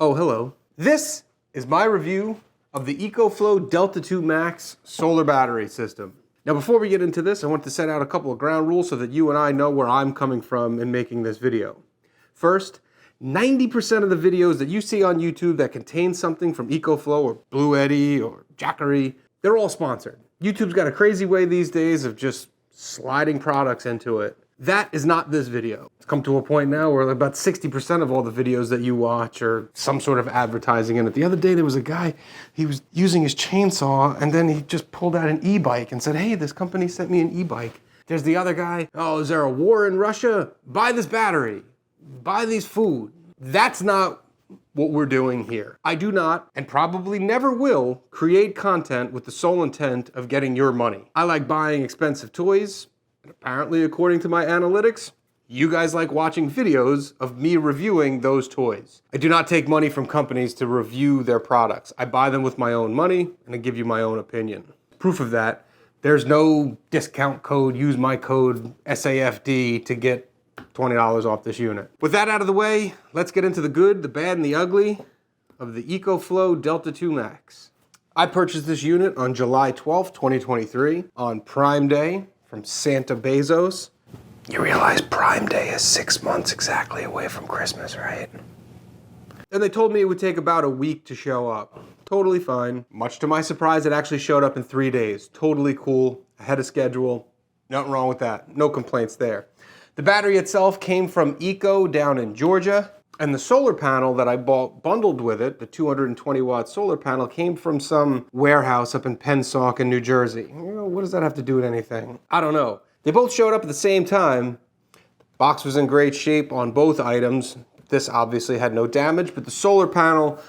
Oh, hello. This is my review of the Ecoflow Delta 2 Max solar battery system. Now, before we get into this, I want to set out a couple of ground rules so that you and I know where I'm coming from in making this video. First, 90% of the videos that you see on YouTube that contain something from Ecoflow or Blue Eddy or Jackery, they're all sponsored. YouTube's got a crazy way these days of just sliding products into it. That is not this video. It's come to a point now where about 60% of all the videos that you watch are some sort of advertising in it. The other day there was a guy, he was using his chainsaw and then he just pulled out an e-bike and said, hey, this company sent me an e-bike. There's the other guy, oh, is there a war in Russia? Buy this battery, buy these food. That's not what we're doing here. I do not, and probably never will, create content with the sole intent of getting your money. I like buying expensive toys, and apparently, according to my analytics, you guys like watching videos of me reviewing those toys. I do not take money from companies to review their products. I buy them with my own money, and I give you my own opinion. Proof of that, there's no discount code, use my code SAFD to get $20 off this unit. With that out of the way, let's get into the good, the bad, and the ugly of the Ecoflow Delta 2 Max. I purchased this unit on July 12th, 2023, on Prime Day from Santa Bezos. You realize Prime Day is 6 months exactly away from Christmas, right? And they told me it would take about a week to show up. Totally fine. Much to my surprise, it actually showed up in 3 days. Totally cool, ahead of schedule. Nothing wrong with that. No complaints there. The battery itself came from Eco down in Georgia, and the solar panel that I bought bundled with it, the 220 watt solar panel, came from some warehouse up in Pennsauken, New Jersey. What does that have to do with anything? I don't know. They both showed up at the same time. The box was in great shape on both items. This obviously had no damage, but the solar panel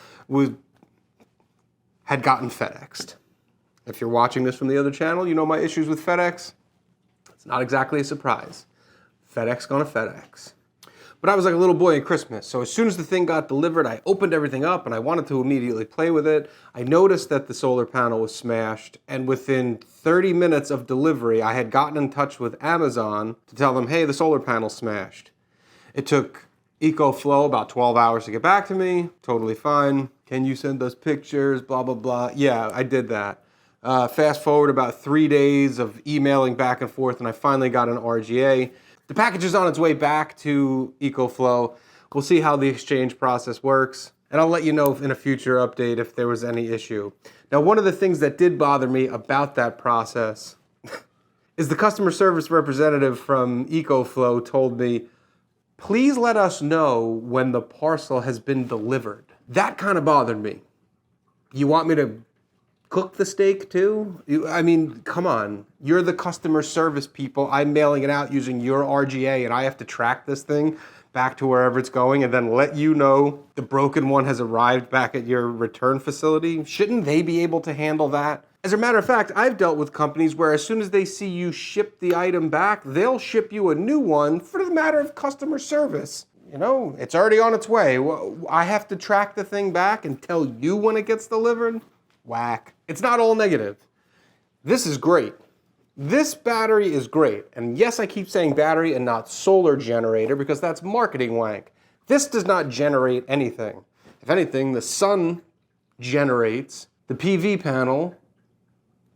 had gotten FedExed. If you're watching this from the other channel, you know my issues with FedEx. It's not exactly a surprise. FedEx gonna FedEx. But I was like a little boy at Christmas, so as soon as the thing got delivered, I opened everything up and I wanted to immediately play with it. I noticed that the solar panel was smashed, and within 30 minutes of delivery, I had gotten in touch with Amazon to tell them, hey, the solar panel's smashed. It took Ecoflow about 12 hours to get back to me, totally fine. Can you send us pictures, blah, blah, blah. Yeah, I did that. Fast forward about 3 days of emailing back and forth, and I finally got an RGA. The package is on its way back to Ecoflow. We'll see how the exchange process works, and I'll let you know in a future update if there was any issue. Now, one of the things that did bother me about that process is the customer service representative from Ecoflow told me, please let us know when the parcel has been delivered. That kind of bothered me. You want me to cook the steak too? I mean, come on. You're the customer service people. I'm mailing it out using your RGA and I have to track this thing back to wherever it's going and then let you know the broken one has arrived back at your return facility. Shouldn't they be able to handle that? As a matter of fact, I've dealt with companies where as soon as they see you ship the item back, they'll ship you a new one for the matter of customer service. You know, it's already on its way. I have to track the thing back and tell you when it gets delivered? Whack. It's not all negative. This is great. This battery is great. And yes, I keep saying battery and not solar generator because that's marketing wank. This does not generate anything. If anything, the sun generates, the PV panel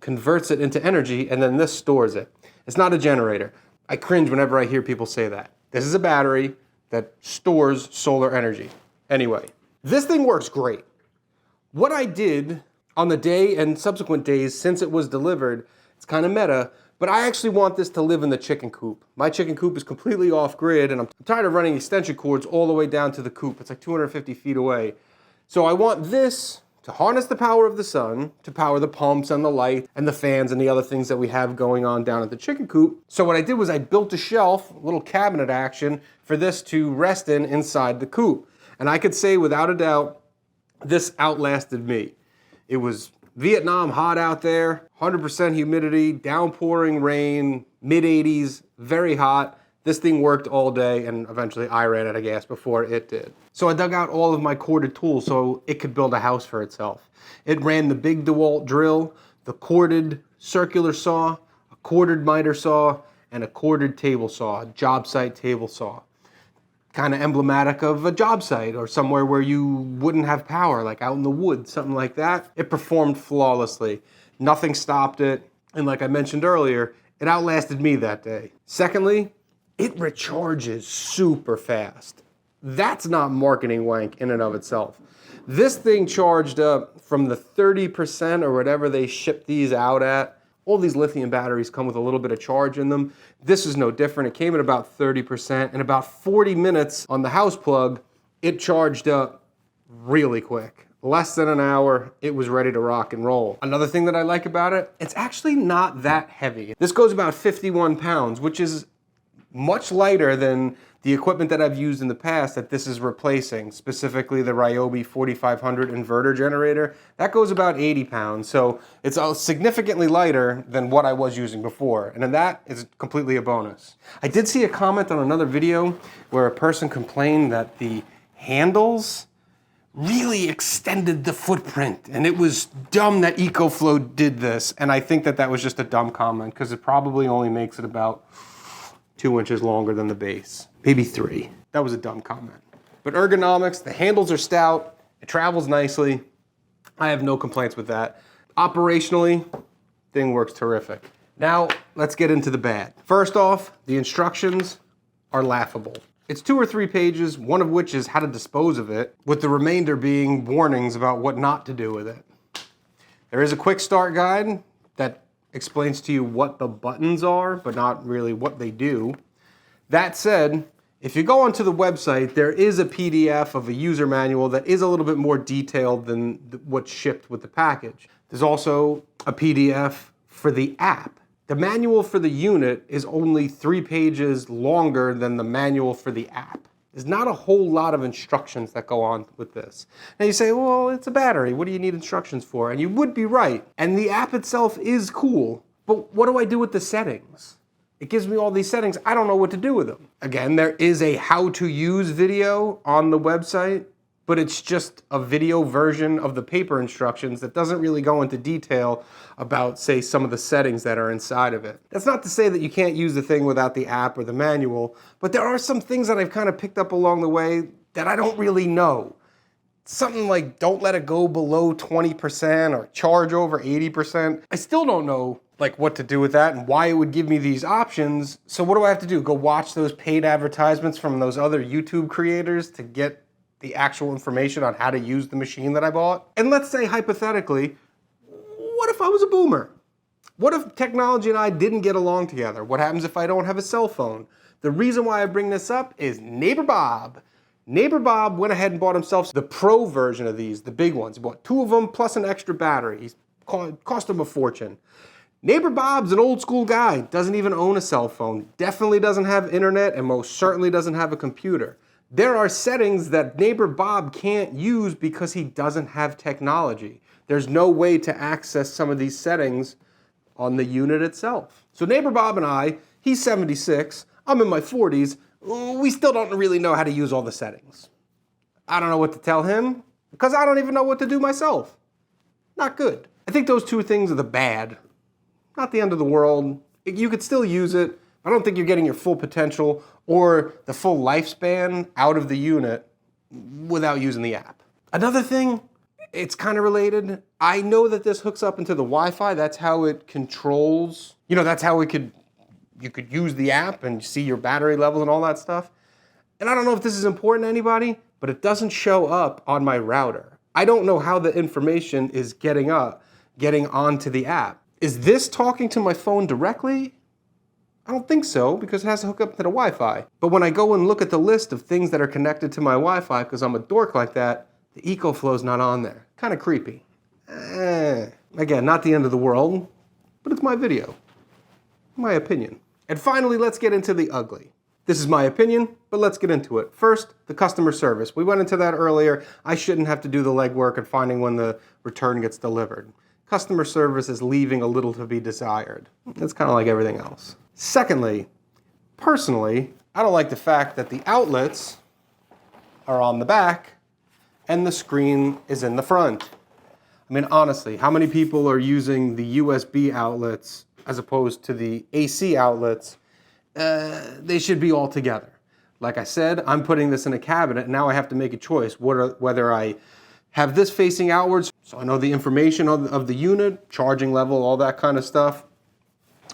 converts it into energy, and then this stores it. It's not a generator. I cringe whenever I hear people say that. This is a battery that stores solar energy. Anyway, this thing works great. What I did on the day and subsequent days since it was delivered, it's kind of meta, but I actually want this to live in the chicken coop. My chicken coop is completely off grid and I'm tired of running extension cords all the way down to the coop. It's like 250 feet away. So I want this to harness the power of the sun, to power the pumps and the light and the fans and the other things that we have going on down at the chicken coop. So what I did was I built a shelf, a little cabinet action, for this to rest in inside the coop. And I could say without a doubt, this outlasted me. It was Vietnam hot out there, 100% humidity, downpouring rain, mid-80s, very hot. This thing worked all day and eventually I ran out of gas before it did. So I dug out all of my corded tools so it could build a house for itself. It ran the big DeWalt drill, the corded circular saw, corded miter saw, and a corded table saw, a job site table saw. kind of emblematic of a job site or somewhere where you wouldn't have power, like out in the woods, something like that. It performed flawlessly. Nothing stopped it. And like I mentioned earlier, it outlasted me that day. Secondly, it recharges super fast. That's not marketing wank in and of itself. This thing charged up from the 30% or whatever they ship these out at. All these lithium batteries come with a little bit of charge in them. This is no different. It came at about 30%. In about 40 minutes on the house plug, it charged up really quick. Less than an hour, it was ready to rock and roll. Another thing that I like about it, it's actually not that heavy. This goes about 51 pounds, which is much lighter than the equipment that I've used in the past that this is replacing, specifically the Ryobi 4500 inverter generator. That goes about 80 pounds, so it's significantly lighter than what I was using before, and then that is completely a bonus. I did see a comment on another video where a person complained that the handles really extended the footprint, and it was dumb that Ecoflow did this, and I think that that was just a dumb comment because it probably only makes it about 2 inches longer than the base. Maybe 3. That was a dumb comment. But ergonomics, the handles are stout, it travels nicely. I have no complaints with that. Operationally, thing works terrific. Now, let's get into the bad. First off, the instructions are laughable. It's 2 or 3 pages, one of which is how to dispose of it, with the remainder being warnings about what not to do with it. There is a quick start guide that explains to you what the buttons are, but not really what they do. That said, if you go onto the website, there is a PDF of a user manual that is a little bit more detailed than what's shipped with the package. There's also a PDF for the app. The manual for the unit is only 3 pages longer than the manual for the app. There's not a whole lot of instructions that go on with this. Now you say, well, it's a battery. What do you need instructions for? And you would be right. And the app itself is cool. But what do I do with the settings? It gives me all these settings. I don't know what to do with them. Again, there is a how to use video on the website, but it's just a video version of the paper instructions that doesn't really go into detail about, say, some of the settings that are inside of it. That's not to say that you can't use the thing without the app or the manual, but there are some things that I've kind of picked up along the way that I don't really know. Something like don't let it go below 20% or charge over 80%. I still don't know like what to do with that and why it would give me these options. So what do I have to do? Go watch those paid advertisements from those other YouTube creators to get the actual information on how to use the machine that I bought? And let's say hypothetically, what if I was a boomer? What if technology and I didn't get along together? What happens if I don't have a cell phone? The reason why I bring this up is Neighbor Bob. Neighbor Bob went ahead and bought himself the Pro version of these, the big ones. He bought 2 of them plus an extra battery. Cost him a fortune. Neighbor Bob's an old school guy, doesn't even own a cell phone, definitely doesn't have internet, and most certainly doesn't have a computer. There are settings that Neighbor Bob can't use because he doesn't have technology. There's no way to access some of these settings on the unit itself. So Neighbor Bob and I, he's 76, I'm in my 40s, we still don't really know how to use all the settings. I don't know what to tell him because I don't even know what to do myself. Not good. I think those 2 things are the bad. Not the end of the world. You could still use it. I don't think you're getting your full potential or the full lifespan out of the unit without using the app. Another thing, it's kind of related. I know that this hooks up into the Wi-Fi. That's how it controls, that's how you could use the app and see your battery level and all that stuff. And I don't know if this is important to anybody, but it doesn't show up on my router. I don't know how the information is getting onto the app. Is this talking to my phone directly? I don't think so, because it has to hook up to the Wi-Fi. But when I go and look at the list of things that are connected to my Wi-Fi, because I'm a dork like that, the Ecoflow's not on there. Kind of creepy. Again, not the end of the world, but it's my video. My opinion. And finally, let's get into the ugly. This is my opinion, but let's get into it. First, the customer service. We went into that earlier. I shouldn't have to do the legwork of finding when the return gets delivered. Customer service is leaving a little to be desired. It's kind of like everything else. Secondly, personally, I don't like the fact that the outlets are on the back and the screen is in the front. I mean, honestly, how many people are using the USB outlets as opposed to the AC outlets? They should be all together. Like I said, I'm putting this in a cabinet, and now I have to make a choice whether I have this facing outwards, so I know the information of the unit, charging level, all that kind of stuff,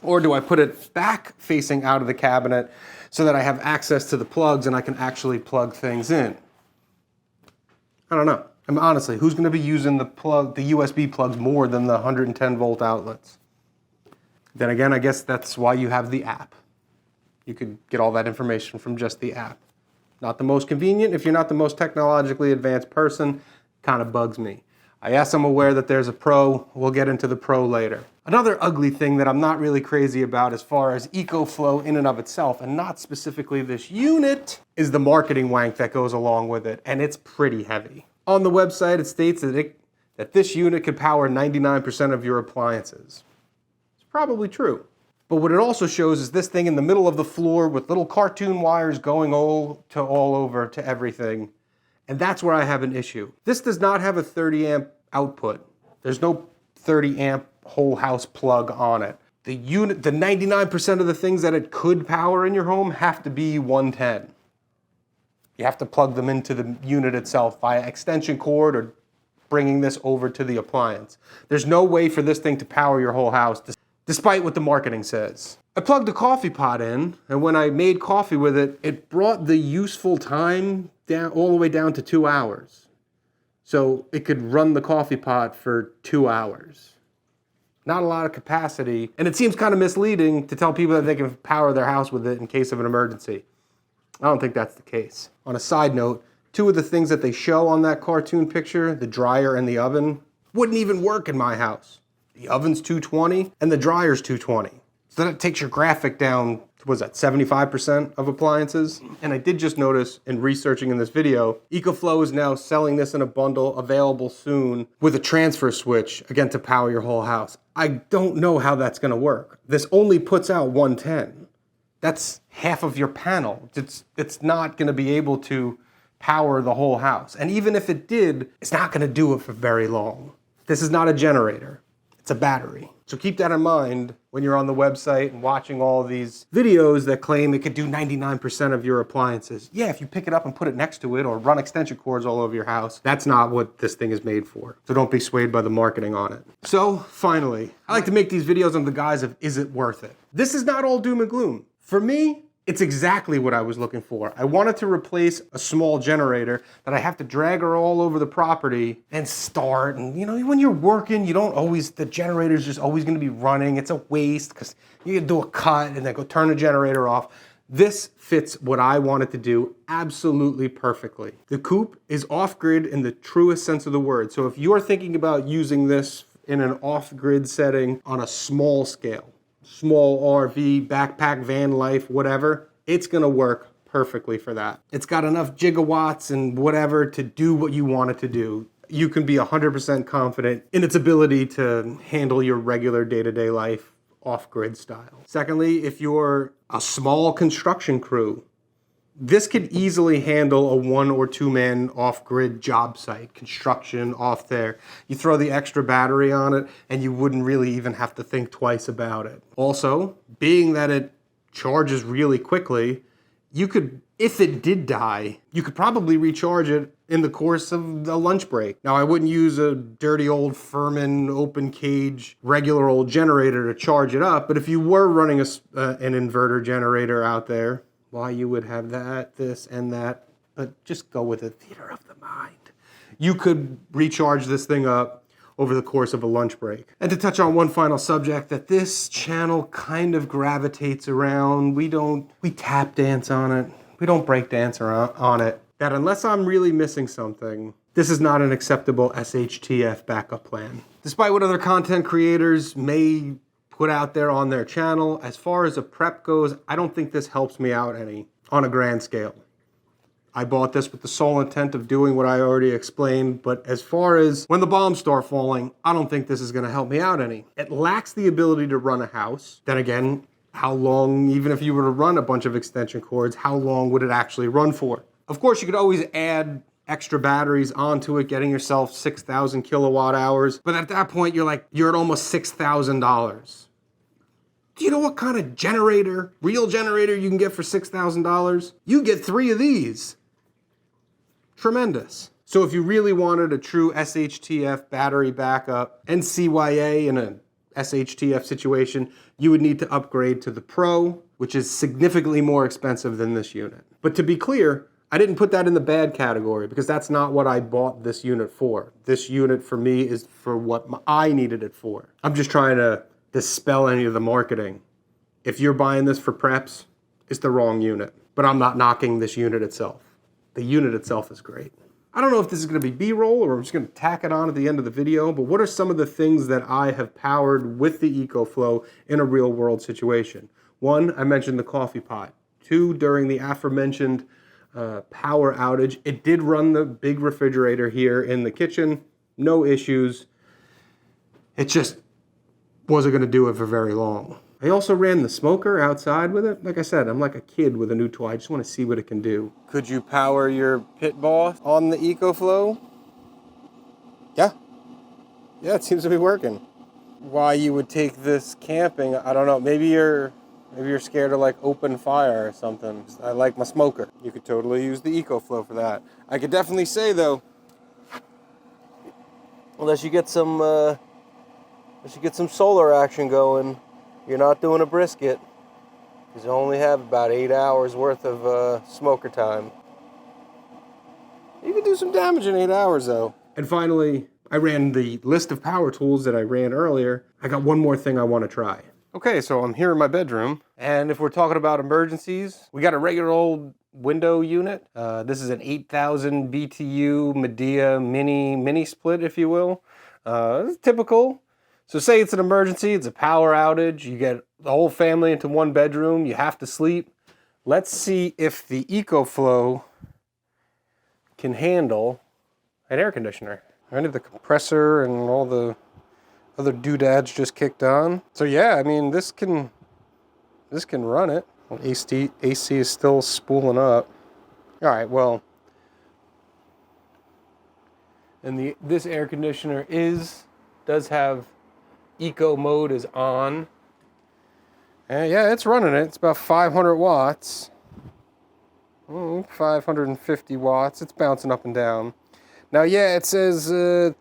or do I put it back facing out of the cabinet so that I have access to the plugs and I can actually plug things in? I don't know. I mean, honestly, who's going to be using the USB plugs more than the 110 volt outlets? Then again, I guess that's why you have the app. You could get all that information from just the app. Not the most convenient if you're not the most technologically advanced person. Kind of bugs me. Yes, I'm aware that there's a pro. We'll get into the pro later. Another ugly thing that I'm not really crazy about as far as Ecoflow in and of itself, and not specifically this unit, is the marketing wank that goes along with it, and it's pretty heavy. On the website, it states that this unit could power 99% of your appliances. It's probably true. But what it also shows is this thing in the middle of the floor with little cartoon wires going all over to everything. And that's where I have an issue. This does not have a 30 amp output. There's no 30 amp whole house plug on it. The 99% of the things that it could power in your home have to be 110. You have to plug them into the unit itself via extension cord or bringing this over to the appliance. There's no way for this thing to power your whole house, despite what the marketing says. I plugged a coffee pot in, and when I made coffee with it, it brought the useful time down all the way down to 2 hours. So it could run the coffee pot for 2 hours. Not a lot of capacity, and it seems kind of misleading to tell people that they can power their house with it in case of an emergency. I don't think that's the case. On a side note, two of the things that they show on that cartoon picture, the dryer and the oven, wouldn't even work in my house. The oven's 220 and the dryer's 220. So that takes your graphic down, was that 75% of appliances? And I did just notice in researching in this video, Ecoflow is now selling this in a bundle available soon with a transfer switch, again, to power your whole house. I don't know how that's gonna work. This only puts out 110. That's half of your panel. It's not gonna be able to power the whole house. And even if it did, it's not gonna do it for very long. This is not a generator. It's a battery. So keep that in mind when you're on the website and watching all of these videos that claim it could do 99% of your appliances. Yeah, if you pick it up and put it next to it or run extension cords all over your house, that's not what this thing is made for. So don't be swayed by the marketing on it. So finally, I like to make these videos on the guise of, is it worth it? This is not all doom and gloom. For me, it's exactly what I was looking for. I wanted to replace a small generator that I have to drag her all over the property and start. And you know, when you're working, the generator's just always gonna be running. It's a waste because you can do a cut and then go turn the generator off. This fits what I wanted to do absolutely perfectly. The coupe is off-grid in the truest sense of the word. So if you're thinking about using this in an off-grid setting on a small scale, small RV, backpack, van life, whatever, it's gonna work perfectly for that. It's got enough gigawatts and whatever to do what you want it to do. You can be 100% confident in its ability to handle your regular day-to-day life off-grid style. Secondly, if you're a small construction crew, this could easily handle a 1 or 2 man off-grid job site, construction off there. You throw the extra battery on it and you wouldn't really even have to think twice about it. Also, being that it charges really quickly, you could, if it did die, you could probably recharge it in the course of the lunch break. Now, I wouldn't use a dirty old Furman open cage, regular old generator to charge it up, but if you were running an inverter generator out there, why you would have that, this, and that, but just go with the theater of the mind. You could recharge this thing up over the course of a lunch break. And to touch on one final subject that this channel kind of gravitates around, we tap dance on it, we don't break dance on it, that unless I'm really missing something, this is not an acceptable SHTF backup plan. Despite what other content creators may put out there on their channel, as far as a prep goes, I don't think this helps me out any on a grand scale. I bought this with the sole intent of doing what I already explained, but as far as when the bombs start falling, I don't think this is gonna help me out any. It lacks the ability to run a house. Then again, how long, even if you were to run a bunch of extension cords, how long would it actually run for? Of course, you could always add extra batteries onto it, getting yourself 6,000 kilowatt hours. But at that point, you're at almost $6,000. Do you know what kind of generator, real generator, you can get for $6,000? You get 3 of these. Tremendous. So if you really wanted a true SHTF battery backup and CYA in a SHTF situation, you would need to upgrade to the Pro, which is significantly more expensive than this unit. But to be clear, I didn't put that in the bad category because that's not what I bought this unit for. This unit for me is for what I needed it for. I'm just trying to dispel any of the marketing. If you're buying this for preps, it's the wrong unit. But I'm not knocking this unit itself. The unit itself is great. I don't know if this is going to be B-roll or I'm just going to tack it on at the end of the video, but what are some of the things that I have powered with the Ecoflow in a real-world situation? 1, I mentioned the coffee pot. 2, during the aforementioned power outage, it did run the big refrigerator here in the kitchen. No issues. It just wasn't going to do it for very long. I also ran the smoker outside with it. Like I said, I'm like a kid with a new toy. I just want to see what it can do. Could you power your pit boss on the Ecoflow? Yeah. Yeah, it seems to be working. Why you would take this camping, I don't know. Maybe you're scared of like open fire or something. I like my smoker. You could totally use the Ecoflow for that. I could definitely say though, unless you get some solar action going, you're not doing a brisket, because you only have about 8 hours worth of smoker time. You can do some damage in 8 hours though. And finally, I ran the list of power tools that I ran earlier. I got one more thing I want to try. Okay, so I'm here in my bedroom, and if we're talking about emergencies, we got a regular old window unit. This is an 8,000 BTU Medea mini split, if you will. It's typical. So say it's an emergency, it's a power outage, you get the whole family into one bedroom, you have to sleep. Let's see if the Ecoflow can handle an air conditioner. I need the compressor and all the other doodads just kicked on. So yeah, I mean, this can run it. Well, AC is still spooling up. All right, well, and this air conditioner does have eco mode is on. And yeah, it's running it. It's about 500 watts. 550 watts. It's bouncing up and down. Now, yeah, it says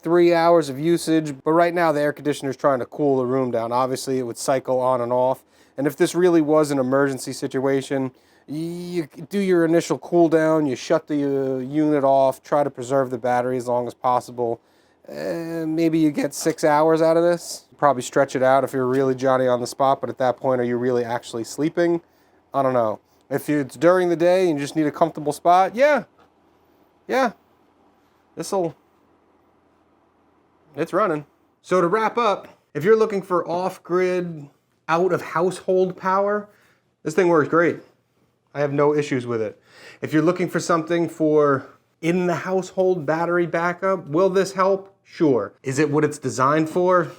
3 hours of usage, but right now the air conditioner is trying to cool the room down. Obviously, it would cycle on and off. And if this really was an emergency situation, you do your initial cool down, you shut the unit off, try to preserve the battery as long as possible. Maybe you get 6 hours out of this. Probably stretch it out if you're really Johnny on the spot, but at that point, are you really actually sleeping? I don't know. If it's during the day and you just need a comfortable spot, yeah. It's running. So to wrap up, if you're looking for off-grid, out-of-household power, this thing works great. I have no issues with it. If you're looking for something for in-the-household battery backup, will this help? Sure. Is it what it's designed for?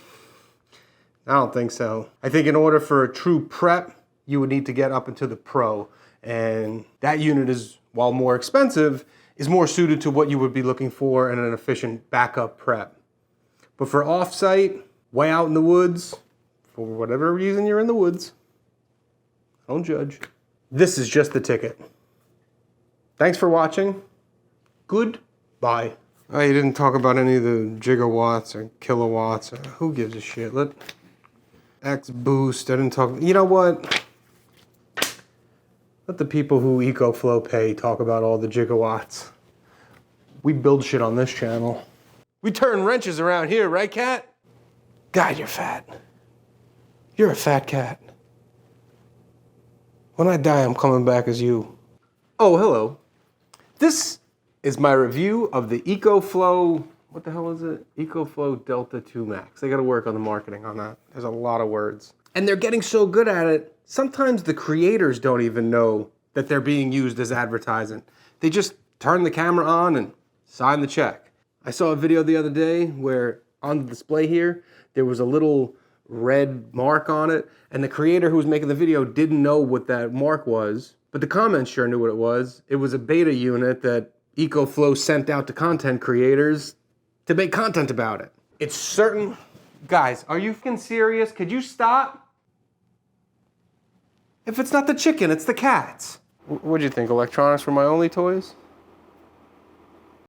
I don't think so. I think in order for a true prep, you would need to get up into the Pro. And that unit is, while more expensive, is more suited to what you would be looking for in an efficient backup prep. But for off-site, way out in the woods, for whatever reason you're in the woods, don't judge. This is just the ticket. Thanks for watching. Goodbye. Oh, you didn't talk about any of the gigawatts or kilowatts. Who gives a shit? Let X boost. I didn't talk. You know what? Let the people who Ecoflow pay talk about all the gigawatts. We build shit on this channel. We turn wrenches around here, right, cat? God, you're fat. You're a fat cat. When I die, I'm coming back as you. Oh, hello. This is my review of the Ecoflow, what the hell is it? Ecoflow Delta 2 Max. They gotta work on the marketing on that. There's a lot of words. And they're getting so good at it, sometimes the creators don't even know that they're being used as advertising. They just turn the camera on and sign the check. I saw a video the other day where on the display here, there was a little red mark on it, and the creator who was making the video didn't know what that mark was, but the comments sure knew what it was. It was a beta unit that Ecoflow sent out to content creators to make content about it. It's certain... Guys, are you fucking serious? Could you stop? If it's not the chicken, it's the cats. What'd you think? Electronics were my only toys?